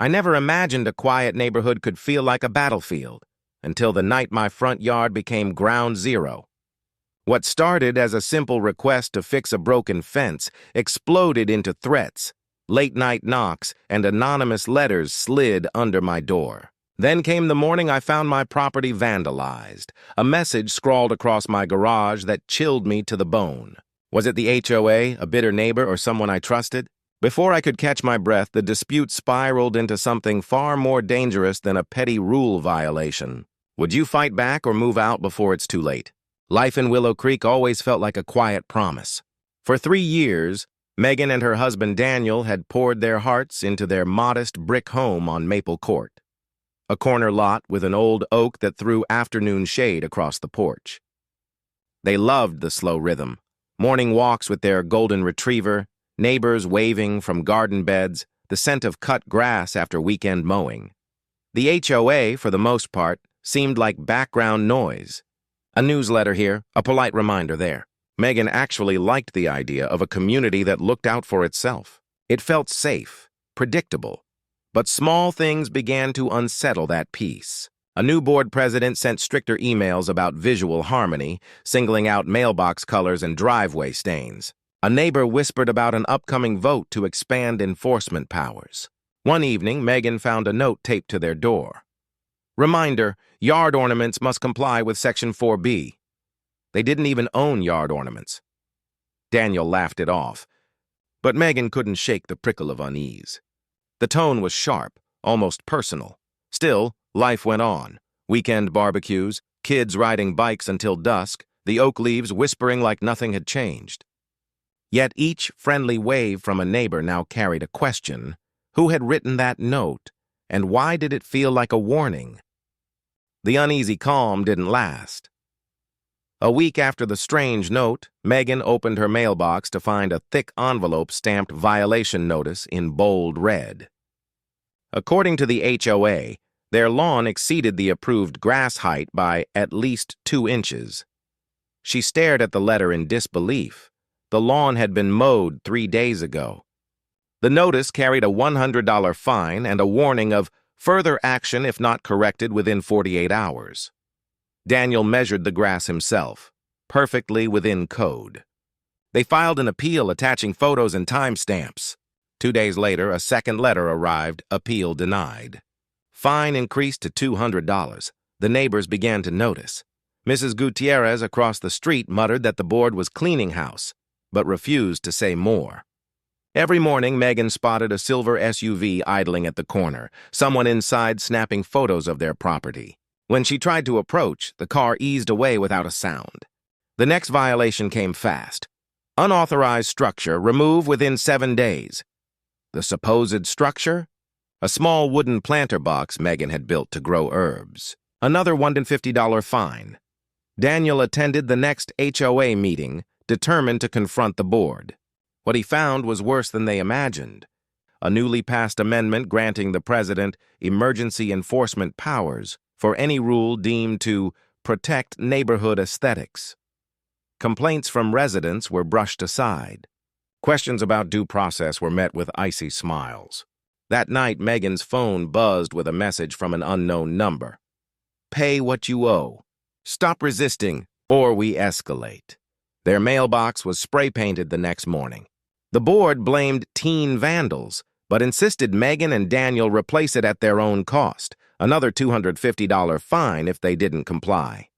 I never imagined a quiet neighborhood could feel like a battlefield, until the night my front yard became ground zero. What started as a simple request to fix a broken fence exploded into threats. Late-night knocks and anonymous letters slid under my door. Then came the morning I found my property vandalized, a message scrawled across my garage that chilled me to the bone. Was it the HOA, a bitter neighbor, or someone I trusted? Before I could catch my breath, the dispute spiraled into something far more dangerous than a petty rule violation. Would you fight back or move out before it's too late? Life in Willow Creek always felt like a quiet promise. For 3 years, Megan and her husband Daniel had poured their hearts into their modest brick home on Maple Court, a corner lot with an old oak that threw afternoon shade across the porch. They loved the slow rhythm, morning walks with their golden retriever, neighbors waving from garden beds, the scent of cut grass after weekend mowing. The HOA, for the most part, seemed like background noise. A newsletter here, a polite reminder there. Megan actually liked the idea of a community that looked out for itself. It felt safe, predictable. But small things began to unsettle that peace. A new board president sent stricter emails about visual harmony, singling out mailbox colors and driveway stains. A neighbor whispered about an upcoming vote to expand enforcement powers. One evening, Megan found a note taped to their door. Reminder, yard ornaments must comply with Section 4B. They didn't even own yard ornaments. Daniel laughed it off, but Megan couldn't shake the prickle of unease. The tone was sharp, almost personal. Still, life went on. Weekend barbecues, kids riding bikes until dusk, the oak leaves whispering like nothing had changed. Yet each friendly wave from a neighbor now carried a question. Who had written that note, and why did it feel like a warning? The uneasy calm didn't last. A week after the strange note, Megan opened her mailbox to find a thick envelope stamped violation notice in bold red. According to the HOA, their lawn exceeded the approved grass height by at least 2 inches. She stared at the letter in disbelief. The lawn had been mowed 3 days ago. The notice carried a $100 fine and a warning of further action if not corrected within 48 hours. Daniel measured the grass himself, perfectly within code. They filed an appeal attaching photos and timestamps. 2 days later, a second letter arrived, appeal denied. Fine increased to $200. The neighbors began to notice. Mrs. Gutierrez across the street muttered that the board was cleaning house, but refused to say more. Every morning, Megan spotted a silver SUV idling at the corner, someone inside snapping photos of their property. When she tried to approach, the car eased away without a sound. The next violation came fast. Unauthorized structure, remove within 7 days. The supposed structure? A small wooden planter box Megan had built to grow herbs. Another $150 fine. Daniel attended the next HOA meeting, determined to confront the board. What he found was worse than they imagined. A newly passed amendment granting the president emergency enforcement powers for any rule deemed to protect neighborhood aesthetics. Complaints from residents were brushed aside. Questions about due process were met with icy smiles. That night, Megan's phone buzzed with a message from an unknown number. Pay what you owe. Stop resisting, or we escalate. Their mailbox was spray-painted the next morning. The board blamed teen vandals, but insisted Megan and Daniel replace it at their own cost, another $250 fine if they didn't comply.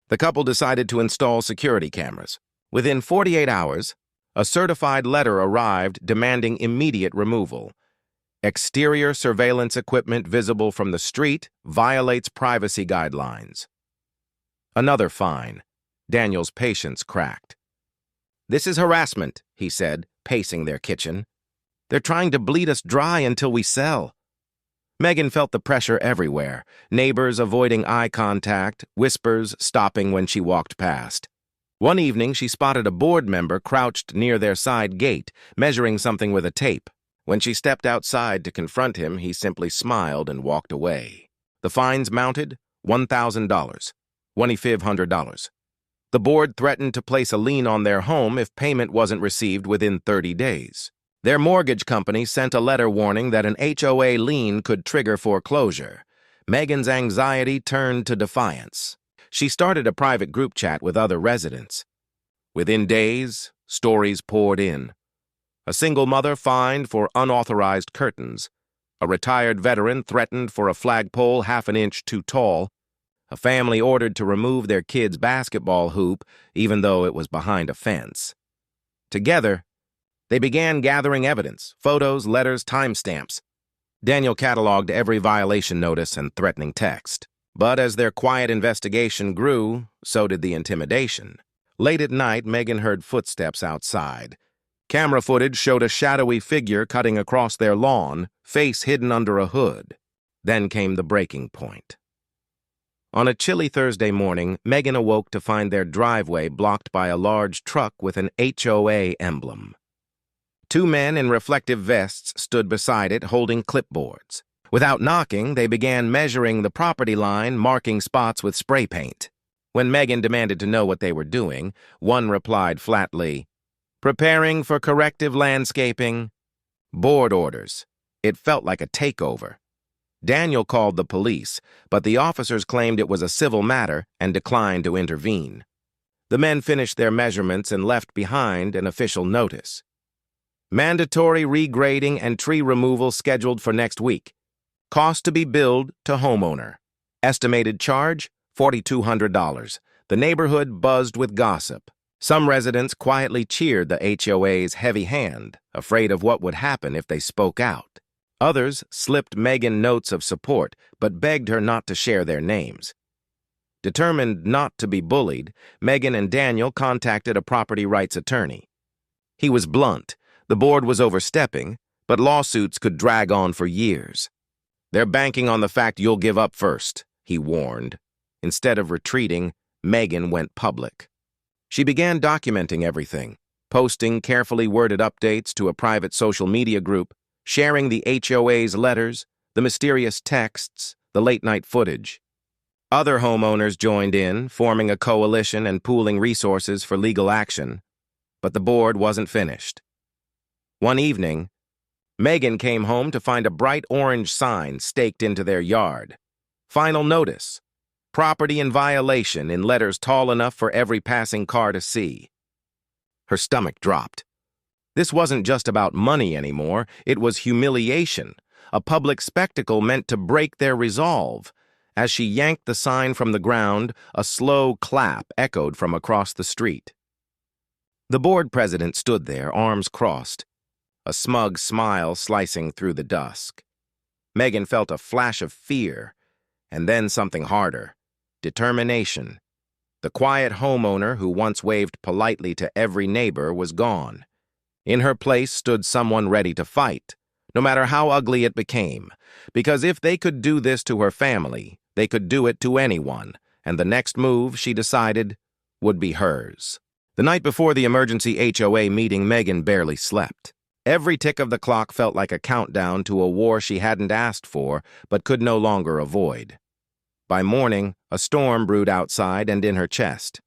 The couple decided to install security cameras. Within 48 hours, a certified letter arrived demanding immediate removal. Exterior surveillance equipment visible from the street violates privacy guidelines. Another fine. Daniel's patience cracked. This is harassment, he said, pacing their kitchen. They're trying to bleed us dry until we sell. Megan felt the pressure everywhere, neighbors avoiding eye contact, whispers stopping when she walked past. One evening, she spotted a board member crouched near their side gate, measuring something with a tape. When she stepped outside to confront him, he simply smiled and walked away. The fines mounted, $1,000, $2,500. The board threatened to place a lien on their home if payment wasn't received within 30 days. Their mortgage company sent a letter warning that an HOA lien could trigger foreclosure. Megan's anxiety turned to defiance. She started a private group chat with other residents. Within days, stories poured in. A single mother fined for unauthorized curtains. A retired veteran threatened for a flagpole half an inch too tall. A family ordered to remove their kid's basketball hoop, even though it was behind a fence. Together, they began gathering evidence, photos, letters, timestamps. Daniel cataloged every violation notice and threatening text. But as their quiet investigation grew, so did the intimidation. Late at night, Megan heard footsteps outside. Camera footage showed a shadowy figure cutting across their lawn, face hidden under a hood. Then came the breaking point. On a chilly Thursday morning, Megan awoke to find their driveway blocked by a large truck with an HOA emblem. Two men in reflective vests stood beside it, holding clipboards. Without knocking, they began measuring the property line, marking spots with spray paint. When Megan demanded to know what they were doing, one replied flatly, "Preparing for corrective landscaping." Board orders. It felt like a takeover. Daniel called the police, but the officers claimed it was a civil matter and declined to intervene. The men finished their measurements and left behind an official notice. Mandatory regrading and tree removal scheduled for next week. Cost to be billed to homeowner. Estimated charge, $4,200. The neighborhood buzzed with gossip. Some residents quietly cheered the HOA's heavy hand, afraid of what would happen if they spoke out. Others slipped Megan notes of support, but begged her not to share their names. Determined not to be bullied, Megan and Daniel contacted a property rights attorney. He was blunt. The board was overstepping, but lawsuits could drag on for years. "They're banking on the fact you'll give up first," he warned. Instead of retreating, Megan went public. She began documenting everything, posting carefully worded updates to a private social media group, sharing the HOA's letters, the mysterious texts, the late-night footage. Other homeowners joined in, forming a coalition and pooling resources for legal action. But the board wasn't finished. One evening, Megan came home to find a bright orange sign staked into their yard. Final notice. Property in violation in letters tall enough for every passing car to see. Her stomach dropped. This wasn't just about money anymore, it was humiliation, a public spectacle meant to break their resolve. As she yanked the sign from the ground, a slow clap echoed from across the street. The board president stood there, arms crossed, a smug smile slicing through the dusk. Megan felt a flash of fear, and then something harder, determination. The quiet homeowner who once waved politely to every neighbor was gone. In her place stood someone ready to fight, no matter how ugly it became, because if they could do this to her family, they could do it to anyone, and the next move, she decided, would be hers. The night before the emergency HOA meeting, Megan barely slept. Every tick of the clock felt like a countdown to a war she hadn't asked for, but could no longer avoid. By morning, a storm brewed outside and in her chest.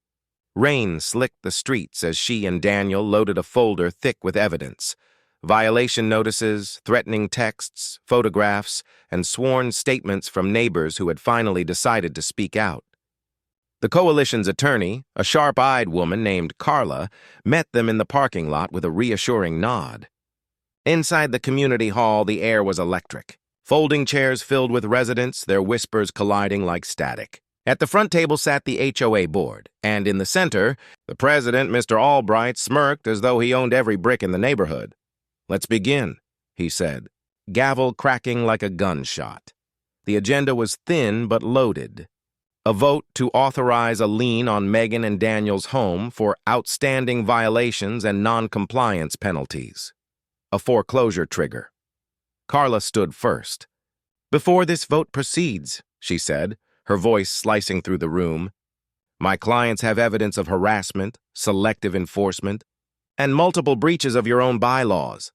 Rain slicked the streets as she and Daniel loaded a folder thick with evidence. Violation notices, threatening texts, photographs, and sworn statements from neighbors who had finally decided to speak out. The coalition's attorney, a sharp-eyed woman named Carla, met them in the parking lot with a reassuring nod. Inside the community hall, the air was electric. Folding chairs filled with residents, their whispers colliding like static. At the front table sat the HOA board, and in the center, the president, Mr. Albright, smirked as though he owned every brick in the neighborhood. "Let's begin," he said, gavel cracking like a gunshot. The agenda was thin but loaded. A vote to authorize a lien on Megan and Daniel's home for outstanding violations and non-compliance penalties. A foreclosure trigger. Carla stood first. "Before this vote proceeds," she said, her voice slicing through the room, "my clients have evidence of harassment, selective enforcement, and multiple breaches of your own bylaws."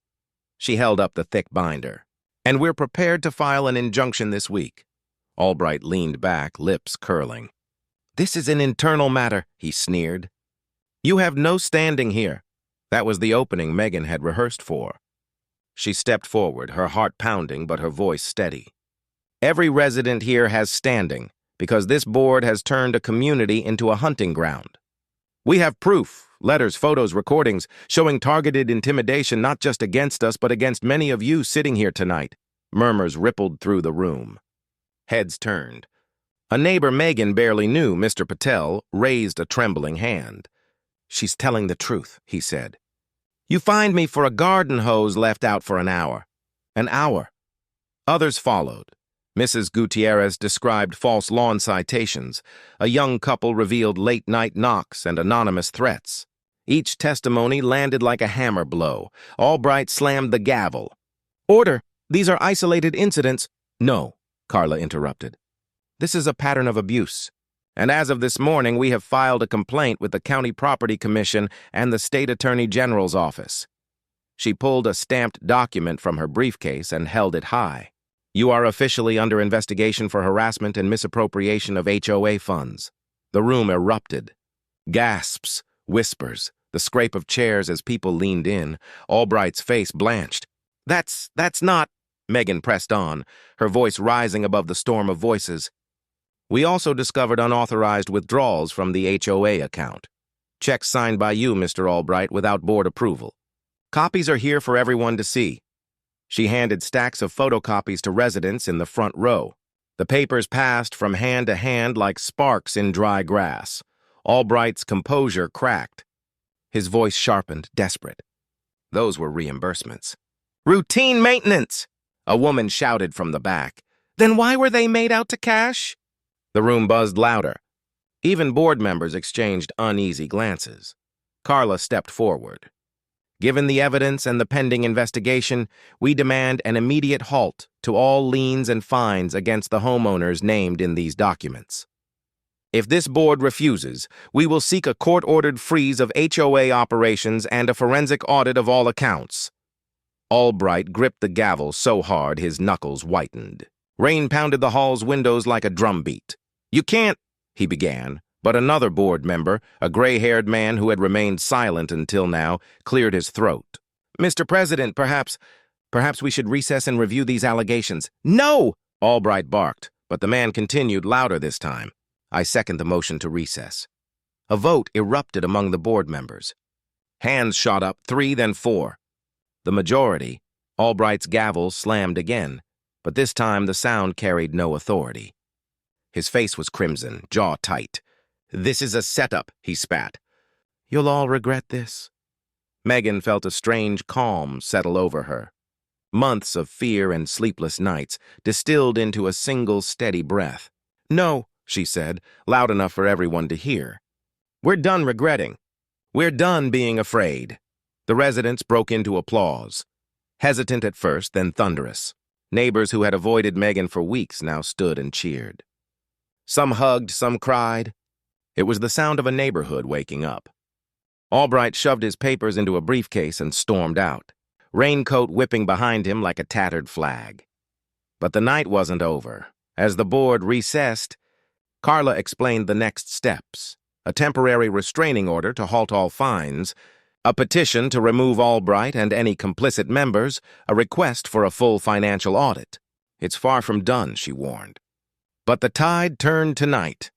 She held up the thick binder. "And we're prepared to file an injunction this week." Albright leaned back, lips curling. "This is an internal matter," he sneered. "You have no standing here." That was the opening Megan had rehearsed for. She stepped forward, her heart pounding but her voice steady. Every resident here has standing because this board has turned a community into a hunting ground. We have proof, letters, photos, recordings, showing targeted intimidation not just against us but against many of you sitting here tonight. Murmurs rippled through the room. Heads turned. A neighbor Megan barely knew, Mr. Patel, raised a trembling hand. "She's telling the truth," he said. "You fined me for a garden hose left out for an hour." An hour. Others followed. Mrs. Gutierrez described false lawn citations. A young couple revealed late-night knocks and anonymous threats. Each testimony landed like a hammer blow. Albright slammed the gavel. "Order! These are isolated incidents." "No," Carla interrupted. "This is a pattern of abuse. And as of this morning, we have filed a complaint with the County Property Commission and the State Attorney General's office." She pulled a stamped document from her briefcase and held it high. "You are officially under investigation for harassment and misappropriation of HOA funds." The room erupted. Gasps, whispers, the scrape of chairs as people leaned in. Albright's face blanched. That's not," Megan pressed on, her voice rising above the storm of voices. "We also discovered unauthorized withdrawals from the HOA account. Checks signed by you, Mr. Albright, without board approval. Copies are here for everyone to see." She handed stacks of photocopies to residents in the front row. The papers passed from hand to hand like sparks in dry grass. Albright's composure cracked. His voice sharpened, desperate. "Those were reimbursements." "Routine maintenance!" a woman shouted from the back. "Then why were they made out to cash?" The room buzzed louder. Even board members exchanged uneasy glances. Carla stepped forward. "Given the evidence and the pending investigation, we demand an immediate halt to all liens and fines against the homeowners named in these documents. If this board refuses, we will seek a court-ordered freeze of HOA operations and a forensic audit of all accounts." Albright gripped the gavel so hard his knuckles whitened. Rain pounded the hall's windows like a drumbeat. "You can't," he began. But another board member, a gray-haired man who had remained silent until now, cleared his throat. "Mr. President, perhaps we should recess and review these allegations." "No!" Albright barked, but the man continued louder this time. "I second the motion to recess." A vote erupted among the board members. Hands shot up, 3, then 4. The majority, Albright's gavel slammed again, but this time the sound carried no authority. His face was crimson, jaw tight. "This is a setup," he spat. "You'll all regret this." Megan felt a strange calm settle over her. Months of fear and sleepless nights distilled into a single steady breath. "No," she said, loud enough for everyone to hear. "We're done regretting. We're done being afraid." The residents broke into applause. Hesitant at first, then thunderous. Neighbors who had avoided Megan for weeks now stood and cheered. Some hugged, some cried. It was the sound of a neighborhood waking up. Albright shoved his papers into a briefcase and stormed out, raincoat whipping behind him like a tattered flag. But the night wasn't over. As the board recessed, Carla explained the next steps: a temporary restraining order to halt all fines, a petition to remove Albright and any complicit members, a request for a full financial audit. "It's far from done," she warned. But the tide turned tonight.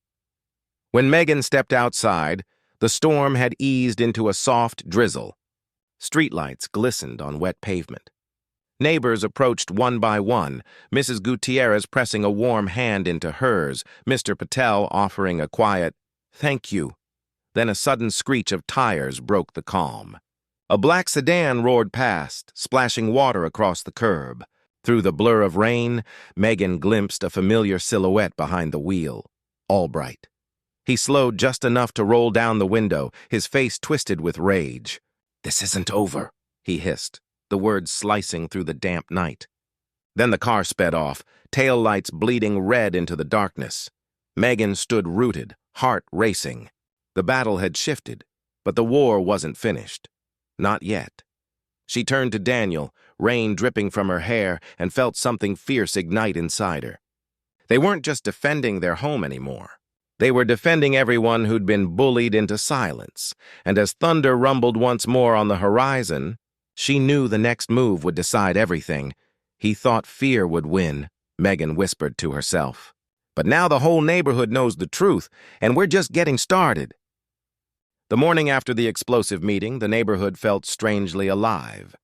When Megan stepped outside, the storm had eased into a soft drizzle. Streetlights glistened on wet pavement. Neighbors approached one by one, Mrs. Gutierrez pressing a warm hand into hers, Mr. Patel offering a quiet, "Thank you." Then a sudden screech of tires broke the calm. A black sedan roared past, splashing water across the curb. Through the blur of rain, Megan glimpsed a familiar silhouette behind the wheel: Albright. He slowed just enough to roll down the window, his face twisted with rage. "This isn't over," he hissed, the words slicing through the damp night. Then the car sped off, tail lights bleeding red into the darkness. Megan stood rooted, heart racing. The battle had shifted, but the war wasn't finished. Not yet. She turned to Daniel, rain dripping from her hair, and felt something fierce ignite inside her. They weren't just defending their home anymore. They were defending everyone who'd been bullied into silence, and as thunder rumbled once more on the horizon, She knew the next move would decide everything. He thought fear would win, Megan whispered to herself. But now the whole neighborhood knows the truth, and we're just getting started. The morning after the explosive meeting, the neighborhood felt strangely alive.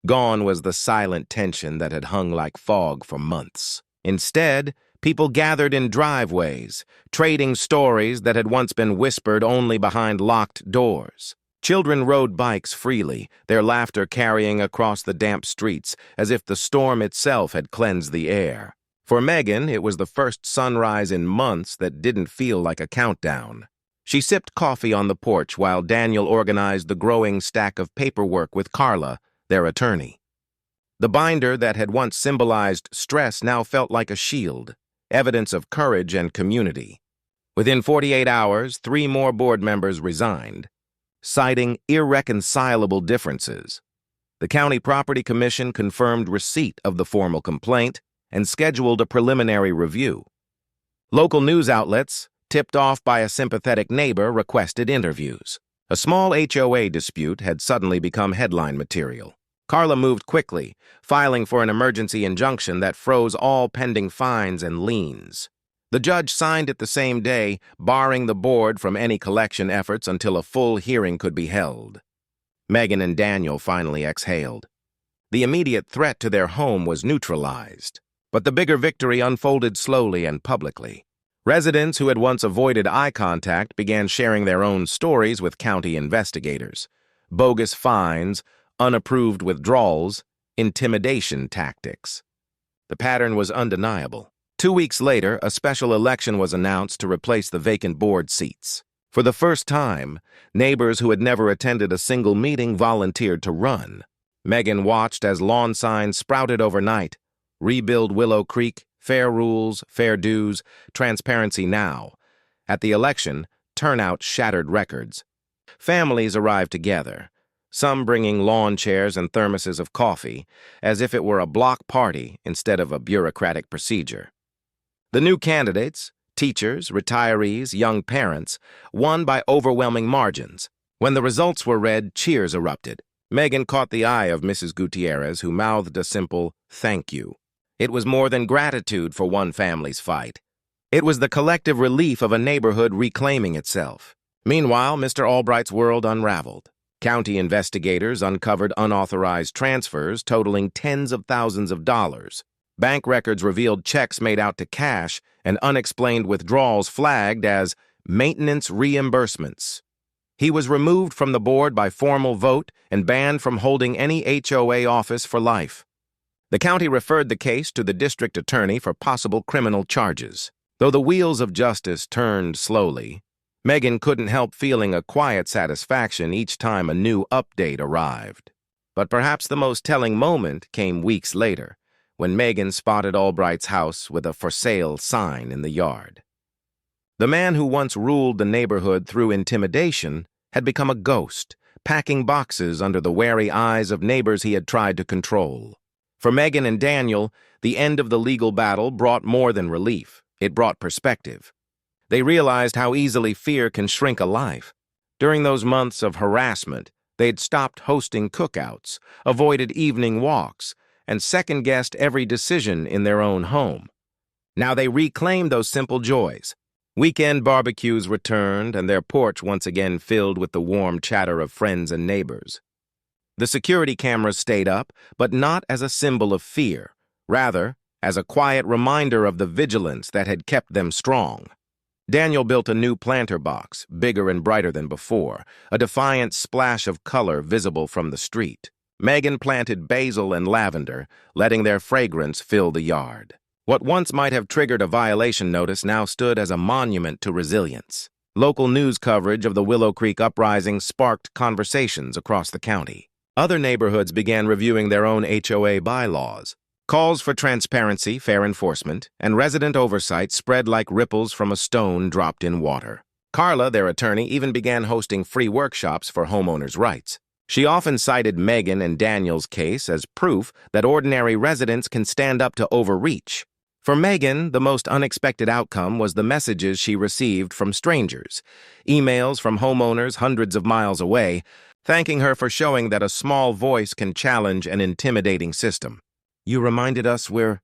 Gone was the silent tension that had hung like fog for months. Instead, people gathered in driveways, trading stories that had once been whispered only behind locked doors. Children rode bikes freely, their laughter carrying across the damp streets as if the storm itself had cleansed the air. For Megan, it was the first sunrise in months that didn't feel like a countdown. She sipped coffee on the porch while Daniel organized the growing stack of paperwork with Carla, their attorney. The binder that had once symbolized stress now felt like a shield, evidence of courage and community. Within 48 hours, 3 more board members resigned, citing irreconcilable differences. The County Property Commission confirmed receipt of the formal complaint and scheduled a preliminary review. Local news outlets, tipped off by a sympathetic neighbor, requested interviews. A small HOA dispute had suddenly become headline material. Carla moved quickly, filing for an emergency injunction that froze all pending fines and liens. The judge signed it the same day, barring the board from any collection efforts until a full hearing could be held. Megan and Daniel finally exhaled. The immediate threat to their home was neutralized, but the bigger victory unfolded slowly and publicly. Residents who had once avoided eye contact began sharing their own stories with county investigators. Bogus fines, unapproved withdrawals, intimidation tactics. The pattern was undeniable. 2 weeks later, a special election was announced to replace the vacant board seats. For the first time, neighbors who had never attended a single meeting volunteered to run. Megan watched as lawn signs sprouted overnight. Rebuild Willow Creek, fair rules, fair dues, transparency now. At the election, turnout shattered records. Families arrived together, some bringing lawn chairs and thermoses of coffee, as if it were a block party instead of a bureaucratic procedure. The new candidates, teachers, retirees, young parents, won by overwhelming margins. When the results were read, cheers erupted. Megan caught the eye of Mrs. Gutierrez, who mouthed a simple "thank you." It was more than gratitude for one family's fight. It was the collective relief of a neighborhood reclaiming itself. Meanwhile, Mr. Albright's world unraveled. County investigators uncovered unauthorized transfers totaling tens of thousands of dollars. Bank records revealed checks made out to cash and unexplained withdrawals flagged as maintenance reimbursements. He was removed from the board by formal vote and banned from holding any HOA office for life. The county referred the case to the district attorney for possible criminal charges. Though the wheels of justice turned slowly, Megan couldn't help feeling a quiet satisfaction each time a new update arrived. But perhaps the most telling moment came weeks later, when Megan spotted Albright's house with a "for sale" sign in the yard. The man who once ruled the neighborhood through intimidation had become a ghost, packing boxes under the wary eyes of neighbors he had tried to control. For Megan and Daniel, the end of the legal battle brought more than relief. It brought perspective. They realized how easily fear can shrink a life. During those months of harassment, they'd stopped hosting cookouts, avoided evening walks, and second-guessed every decision in their own home. Now they reclaimed those simple joys. Weekend barbecues returned, and their porch once again filled with the warm chatter of friends and neighbors. The security cameras stayed up, but not as a symbol of fear, rather as a quiet reminder of the vigilance that had kept them strong. Daniel built a new planter box, bigger and brighter than before, a defiant splash of color visible from the street. Megan planted basil and lavender, letting their fragrance fill the yard. What once might have triggered a violation notice now stood as a monument to resilience. Local news coverage of the Willow Creek uprising sparked conversations across the county. Other neighborhoods began reviewing their own HOA bylaws. Calls for transparency, fair enforcement, and resident oversight spread like ripples from a stone dropped in water. Carla, their attorney, even began hosting free workshops for homeowners' rights. She often cited Megan and Daniel's case as proof that ordinary residents can stand up to overreach. For Megan, the most unexpected outcome was the messages she received from strangers. Emails from homeowners hundreds of miles away, thanking her for showing that a small voice can challenge an intimidating system. You reminded us we're